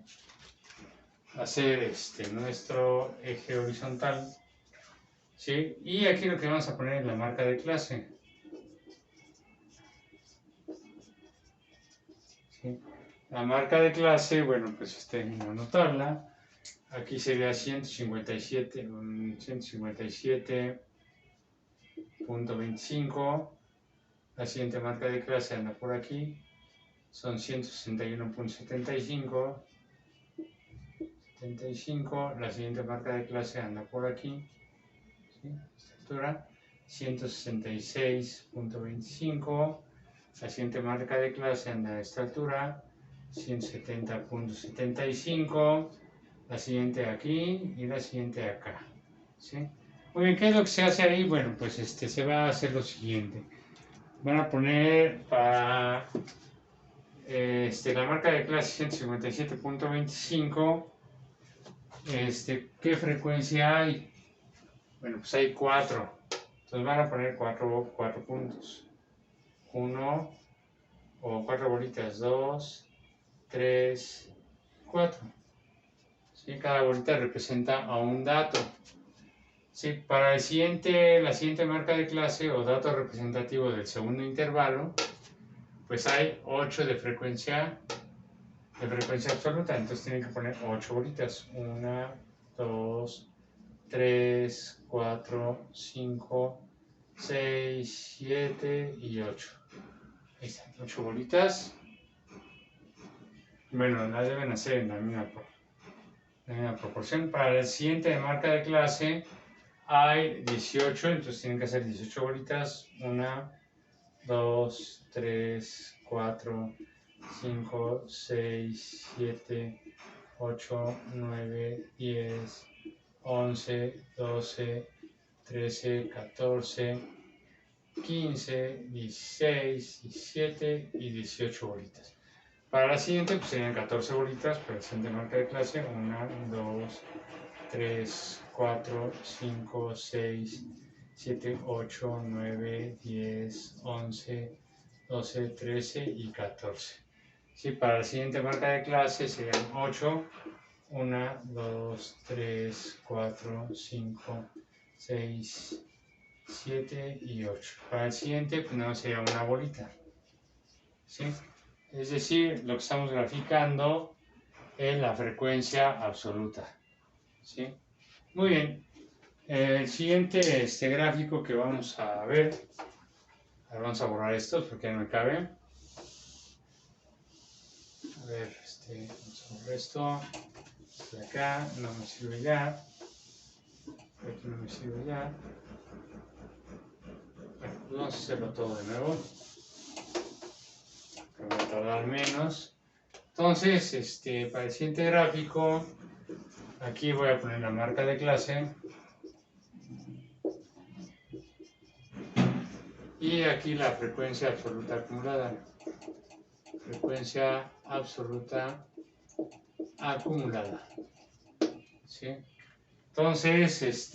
hacer nuestro eje horizontal. ¿Sí? Y aquí lo que vamos a poner es la marca de clase. ¿Sí? La marca de clase, bueno, pues anotarla. Aquí sería 157.25. La siguiente marca de clase anda por aquí. Son 161.75. 75. La siguiente marca de clase anda por aquí. ¿Sí? Esta altura. 166.25. La siguiente marca de clase anda a esta altura. 170.75. La siguiente aquí y la siguiente acá. ¿Sí? Muy bien, ¿qué es lo que se hace ahí? Bueno, pues se va a hacer lo siguiente. Van a poner para la marca de clase 157.25. ¿Qué frecuencia hay? Bueno, pues hay 4. Entonces van a poner 4 puntos. 1 o 4 bolitas. 2, 3, 4. ¿Sí? Cada bolita representa a un dato. ¿Sí? Para la siguiente marca de clase o dato representativo del segundo intervalo, pues hay 8 de frecuencia absoluta. Entonces tienen que poner 8 bolitas. 1, 2, 3, 4, 5, 6, 7 y 8. Ahí están, 8 bolitas. Bueno, las deben hacer en la misma proporción. Para la siguiente marca de clase hay 18, entonces tienen que hacer 18 bolitas. 1, 2, 3, 4, 5, 6, 7, 8, 9, 10, 11, 12, 13, 14, 15, 16, 17 y 18 bolitas. Para la siguiente pues serían 14 bolitas, para la siguiente marca de clase. 1, 2, 3, 4, 5, 6, 7, 8, 9, 10, 11, 12, 13 y 14. Sí, para la siguiente marca de clase serían 8. 1, 2, 3, 4, 5, 6, 7 y 8. Para el siguiente, pues no sería una bolita. ¿Sí? Es decir, lo que estamos graficando es la frecuencia absoluta. ¿Sí? Muy bien. El siguiente gráfico que vamos a ver, vamos a borrar estos porque ya no me cabe. A ver, vamos a borrar esto. De acá no me sirve ya. Aquí no me sirve ya. Bueno, pues vamos a hacerlo todo de nuevo. que va a tardar menos. Entonces, para el siguiente gráfico, aquí voy a poner la marca de clase. Y aquí la frecuencia absoluta acumulada. Frecuencia absoluta acumulada. ¿Sí? Entonces,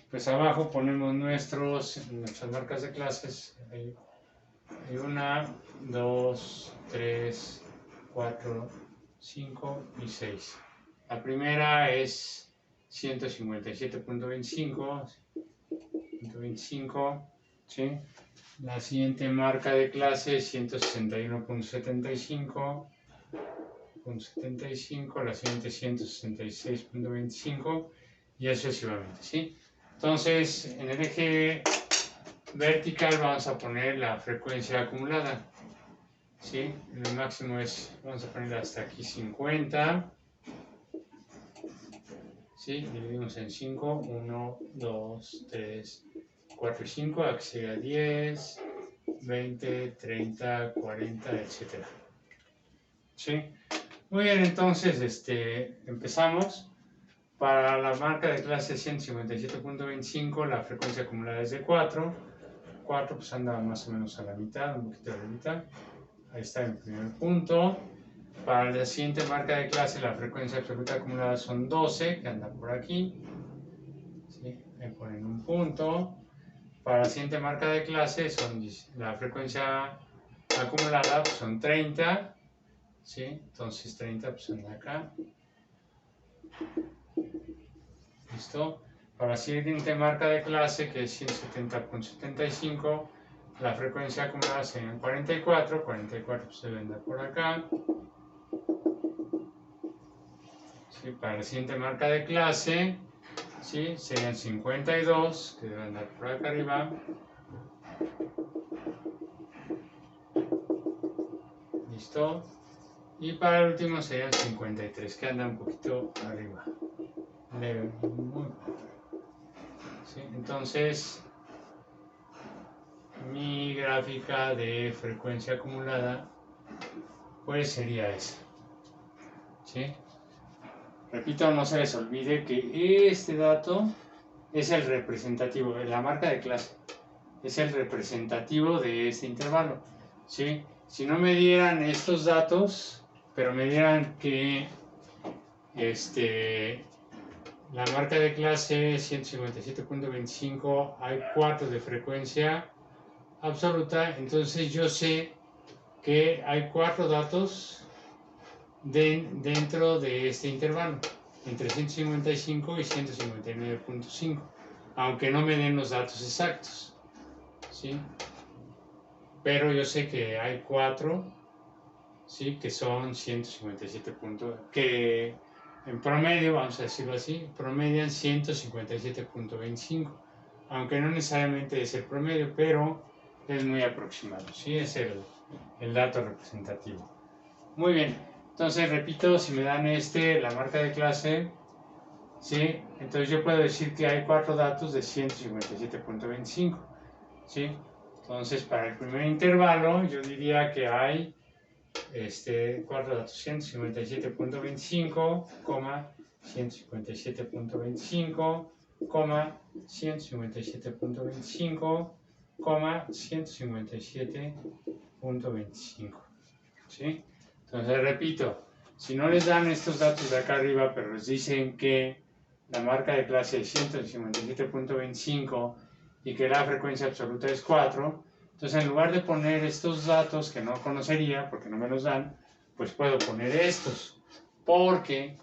pues abajo ponemos nuestras marcas de clases. Hay 1, 2, 3, 4, 5 y 6. La primera es 157.25. ¿Sí? La siguiente marca de clase es 161.75. La siguiente 166.25 y así sucesivamente, ¿sí? Entonces, en el eje vertical vamos a poner la frecuencia acumulada, ¿sí? El máximo vamos a poner hasta aquí 50, ¿sí? Dividimos en 5, 1, 2, 3, 4 y 5, aquí sería 10, 20, 30, 40, etc. ¿Sí? Muy bien, entonces empezamos. Para la marca de clase 157.25 la frecuencia acumulada es de 4. 4 pues anda más o menos a la mitad, un poquito a la mitad. Ahí está el primer punto. Para la siguiente marca de clase la frecuencia absoluta acumulada son 12, que anda por aquí. ¿Sí? Me ponen un punto. Para la siguiente marca de clase la frecuencia acumulada pues son 30. ¿Sí? Entonces 30 pues anda acá. ¿Listo? Para la siguiente marca de clase, que es 170.75, la frecuencia acumulada serían 44. 44 pues debe andar por acá. ¿Sí? Para la siguiente marca de clase, ¿sí? Serían 52, que debe andar por acá arriba. ¿Listo? Y para el último serían 53, que anda un poquito arriba. Leve, muy poco. ¿Sí? Entonces, mi gráfica de frecuencia acumulada pues sería esa. ¿Sí? Repito, no se les olvide que este dato es el representativo, la marca de clase es el representativo de este intervalo. ¿Sí? Si no me dieran estos datos, pero me dieran que la marca de clase 157.25 hay 4 de frecuencia absoluta, entonces yo sé que hay 4 datos dentro de este intervalo, entre 155 y 159.5, aunque no me den los datos exactos, ¿sí? Pero yo sé que hay 4, ¿sí? Que son 157 puntos, que en promedio, vamos a decirlo así, promedian 157.25, aunque no necesariamente es el promedio, pero es muy aproximado, ¿sí? Es el dato representativo. Muy bien, entonces repito, si me dan la marca de clase, ¿sí? Entonces yo puedo decir que hay 4 datos de 157.25, ¿sí? Entonces para el primer intervalo yo diría que hay 4 datos, 157.25, 157.25, 157.25, 157.25, ¿sí? Entonces repito, si no les dan estos datos de acá arriba, pero les dicen que la marca de clase es 157.25 y que la frecuencia absoluta es 4, entonces en lugar de poner estos datos que no conocería, porque no me los dan, pues puedo poner estos, porque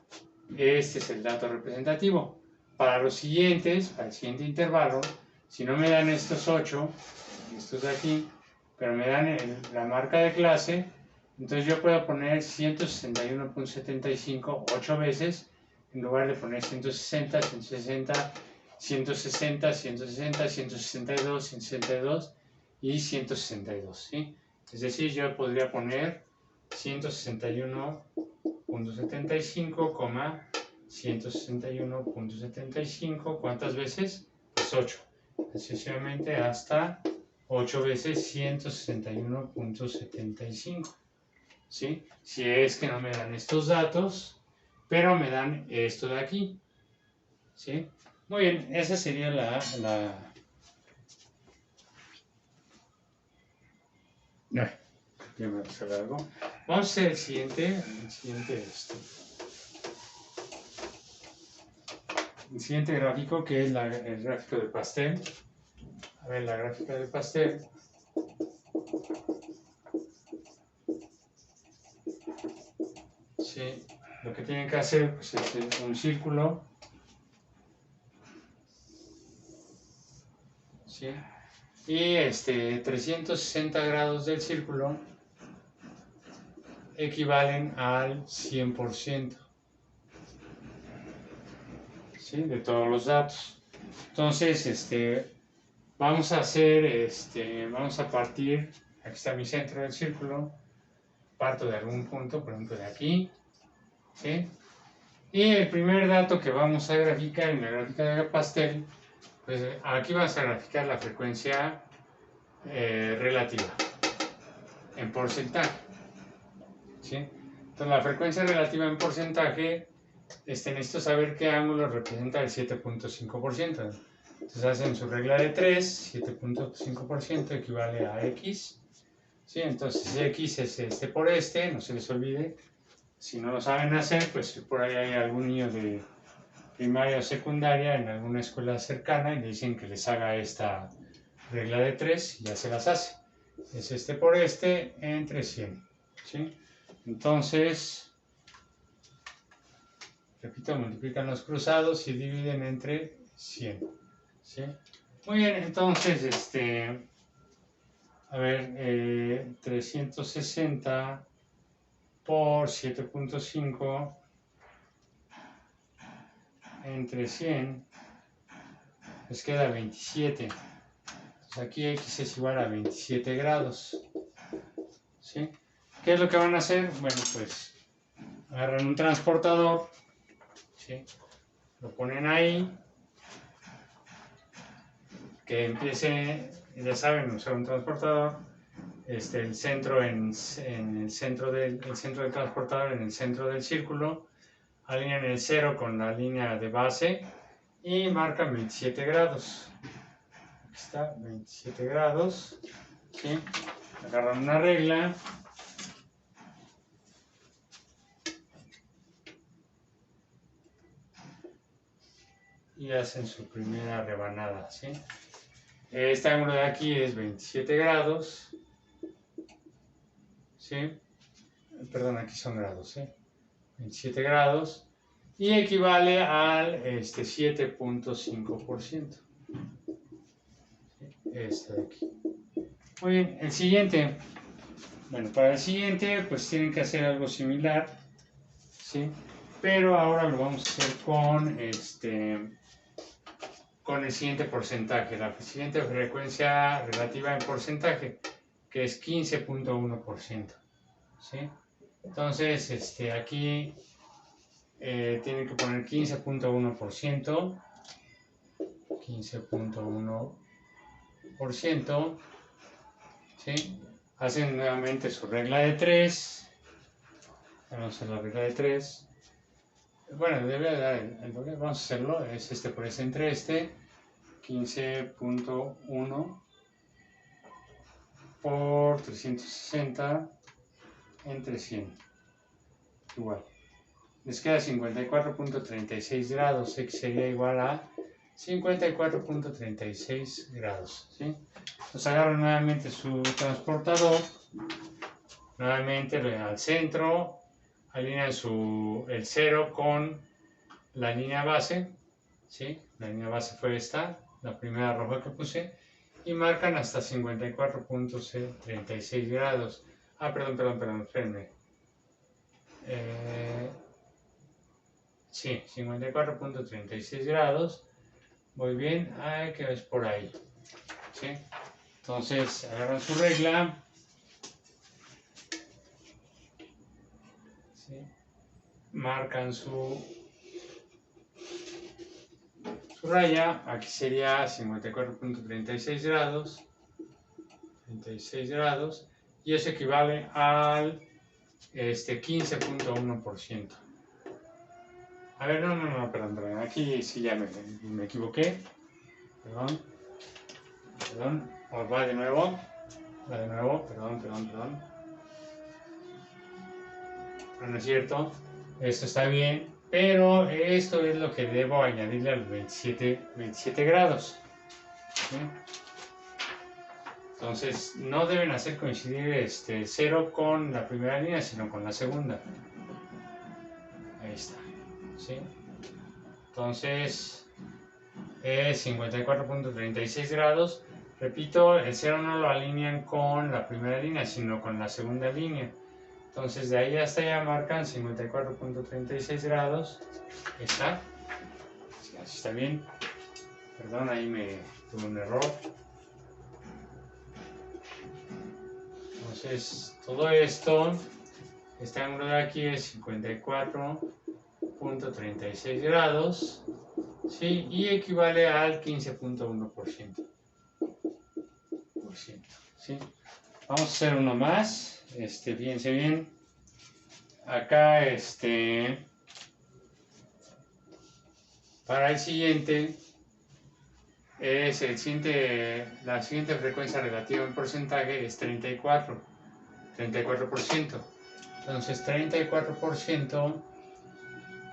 este es el dato representativo. Para los siguientes, para el siguiente intervalo, si no me dan estos 8, estos de aquí, pero me dan la marca de clase, entonces yo puedo poner 161.75 8 veces, en lugar de poner 160, 160, 160, 160, 162, 162 y 162, ¿sí? Es decir, yo podría poner 161.75, 161.75, ¿cuántas veces? Pues 8, sucesivamente hasta 8 veces 161.75. ¿Sí? Si es que no me dan estos datos, pero me dan esto de aquí. ¿Sí? Muy bien, esa sería Ay, ya me sale algo. Vamos a hacer el siguiente el siguiente gráfico, que es el gráfico de pastel. A ver, la gráfica de pastel. Sí, lo que tienen que hacer pues, es un círculo. ¿Sí? Y 360 grados del círculo equivalen al 100%. ¿Sí? De todos los datos. Entonces, vamos a hacer, vamos a partir, aquí está mi centro del círculo, parto de algún punto, por ejemplo de aquí, ¿sí? Y el primer dato que vamos a graficar en la gráfica de pastel, pues aquí vamos a graficar la frecuencia relativa, en porcentaje, ¿sí? Entonces la frecuencia relativa en porcentaje, necesito saber qué ángulo representa el 7.5%. Entonces hacen su regla de 3, 7.5% equivale a X. ¿Sí? Entonces X es por no se les olvide. Si no lo saben hacer, pues por ahí hay algún niño de primaria o secundaria en alguna escuela cercana y le dicen que les haga esta regla de 3 y ya se las hace. Es por entre 100. ¿Sí? Entonces, repito, multiplican los cruzados y dividen entre 100. ¿Sí? Muy bien, entonces, a ver, 360 por 7.5 entre 100, les queda 27. Entonces aquí X es igual a 27 grados. ¿Sí? ¿Qué es lo que van a hacer? Bueno, pues agarran un transportador, ¿sí? Lo ponen ahí, que empiece, ya saben, usar un transportador, el centro el centro del transportador, en el centro del círculo, alinean el 0 con la línea de base y marcan 27 grados. Aquí está, 27 grados. ¿Sí? Agarran una regla. Y hacen su primera rebanada. ¿Sí? Este ángulo de aquí es 27 grados. ¿Sí? Perdón, aquí son grados. 27 grados. Y equivale al 7.5%. Este de aquí. Muy bien, el siguiente. Bueno, para el siguiente, pues tienen que hacer algo similar, ¿sí? Pero ahora lo vamos a hacer con el siguiente porcentaje, la siguiente frecuencia relativa en porcentaje, que es 15.1%, ¿sí? Entonces, aquí tienen que poner 15.1%, 15.1%, ¿sí? Hacen nuevamente su regla de 3. Vamos a hacer la regla de 3. Bueno, debe dar el doble. Vamos a hacerlo. Es por entre 15.1 por 360 entre 100. Igual. Les queda 54.36 grados. X sería igual a 54.36 grados. ¿Sí? Nos agarran nuevamente su transportador. Nuevamente al centro. Alinean el 0 con la línea base. ¿Sí? La línea base fue esta, la primera roja que puse. Y marcan hasta 54.36 grados. Perdón, espérenme. Sí, 54.36 grados. Muy bien, que es por ahí. ¿Sí? Entonces, agarran su regla. ¿Sí? Marcan su raya. Aquí sería 54.36 grados. 36 grados, y eso equivale al 15.1%. A ver, no, perdón, aquí sí ya me equivoqué, perdón, va de nuevo, perdón. No es cierto, esto está bien, pero esto es lo que debo añadirle a los 27 grados. ¿Sí? Entonces, no deben hacer coincidir 0 con la primera línea, sino con la segunda. Ahí está. ¿Sí? Entonces, es 54.36 grados. Repito, el 0 no lo alinean con la primera línea, sino con la segunda línea. Entonces, de ahí hasta allá marcan 54.36 grados. Está. Así está bien. Perdón, ahí me tuve un error. Entonces, todo esto, este ángulo de aquí es 54.36 grados, ¿sí? Y equivale al 15.1%. ¿Sí? Vamos a hacer uno más. Fíjense bien. Acá, para el siguiente, la siguiente frecuencia relativa en porcentaje es 34%. Entonces 34%,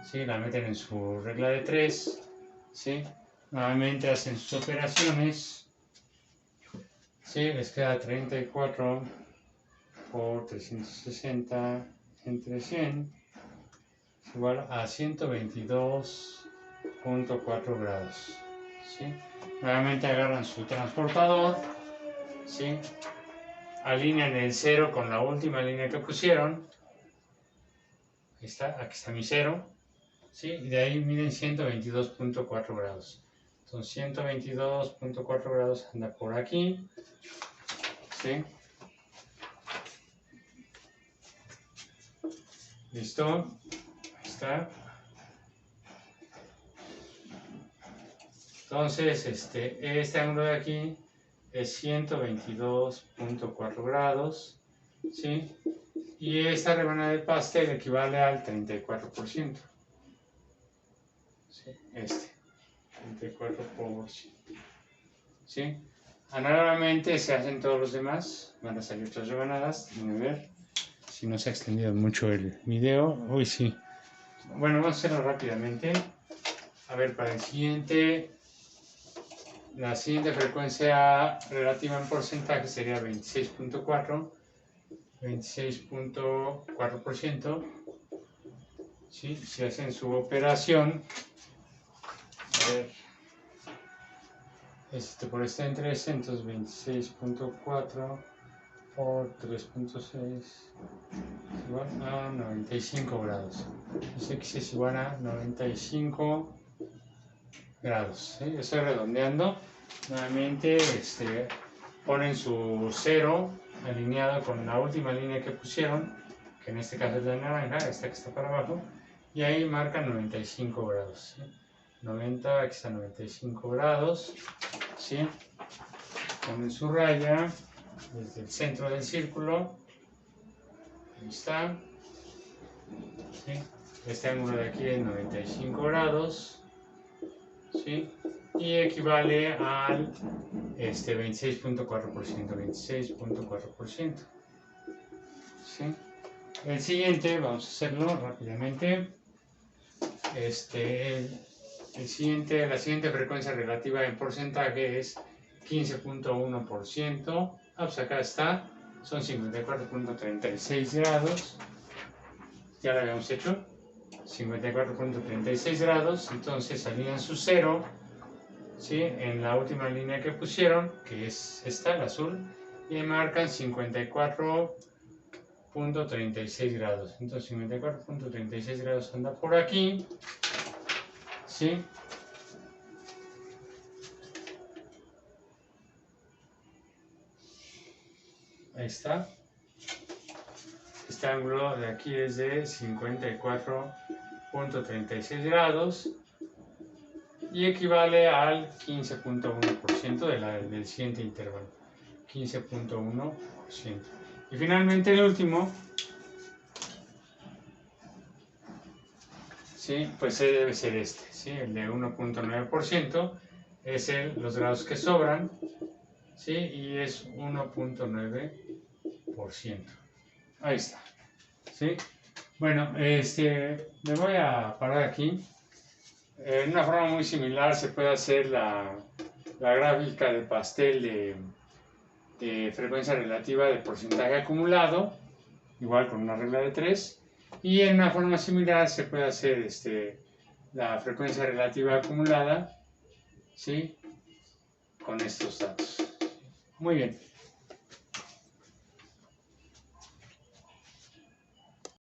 ¿sí? La meten en su regla de 3, ¿sí? Nuevamente hacen sus operaciones, ¿sí? Les queda 34 por 360 entre 100 es igual a 122.4 grados, ¿sí? Nuevamente agarran su transportador, ¿sí? Alinean el 0 con la última línea que pusieron. Aquí está mi 0, ¿sí? Y de ahí miden 122.4 grados. Entonces 122.4 grados anda por aquí, ¿sí? ¿Listo? Ahí está. Entonces, este ángulo de aquí es 122.4 grados, ¿sí? Y esta rebanada de pastel equivale al 34%. ¿Sí? 34%. ¿Sí? Análogamente se hacen todos los demás. Van a salir otras rebanadas. Déjenme ver si no se ha extendido mucho el video. Uy, sí. Bueno, vamos a hacerlo rápidamente. A ver, para el siguiente, la siguiente frecuencia relativa en porcentaje sería 26.4%. ¿Sí? Si hacen su operación, a ver, por este en 3, entonces 26.4 por 3.6 igual a 95 grados. Entonces X es igual a 95 grados. ¿Sí? Estoy redondeando. Nuevamente ponen su 0 alineado con la última línea que pusieron, que en este caso es la naranja, esta que está para abajo, y ahí marcan 95 grados. ¿Sí? 90, aquí está 95 grados. ¿Sí? Ponen su raya desde el centro del círculo. Ahí está. ¿Sí? Este ángulo de aquí es 95 grados. ¿Sí? Y equivale al 26.4%. ¿Sí? El siguiente, vamos a hacerlo rápidamente. La siguiente frecuencia relativa en porcentaje es 15.1%. Pues acá está, son 54.36 grados. Ya lo habíamos hecho. 54.36 grados. Entonces alinean su 0, ¿sí? En la última línea que pusieron, que es esta, el azul, y marcan 54.36 grados. Entonces 54.36 grados anda por aquí, ¿sí? Ahí está. Este ángulo de aquí es de 54.36 grados y equivale al 15.1% del siguiente intervalo. 15.1%. Y finalmente el último, ¿sí? Pues debe ser este, ¿sí? El de 1.9%, es los grados que sobran, ¿sí? Y es 1.9%. Ahí está, ¿sí? Bueno, me voy a parar aquí. En una forma muy similar se puede hacer la gráfica de pastel de frecuencia relativa de porcentaje acumulado, igual con una regla de 3. Y en una forma similar se puede hacer la frecuencia relativa acumulada, ¿sí? Con estos datos. Muy bien.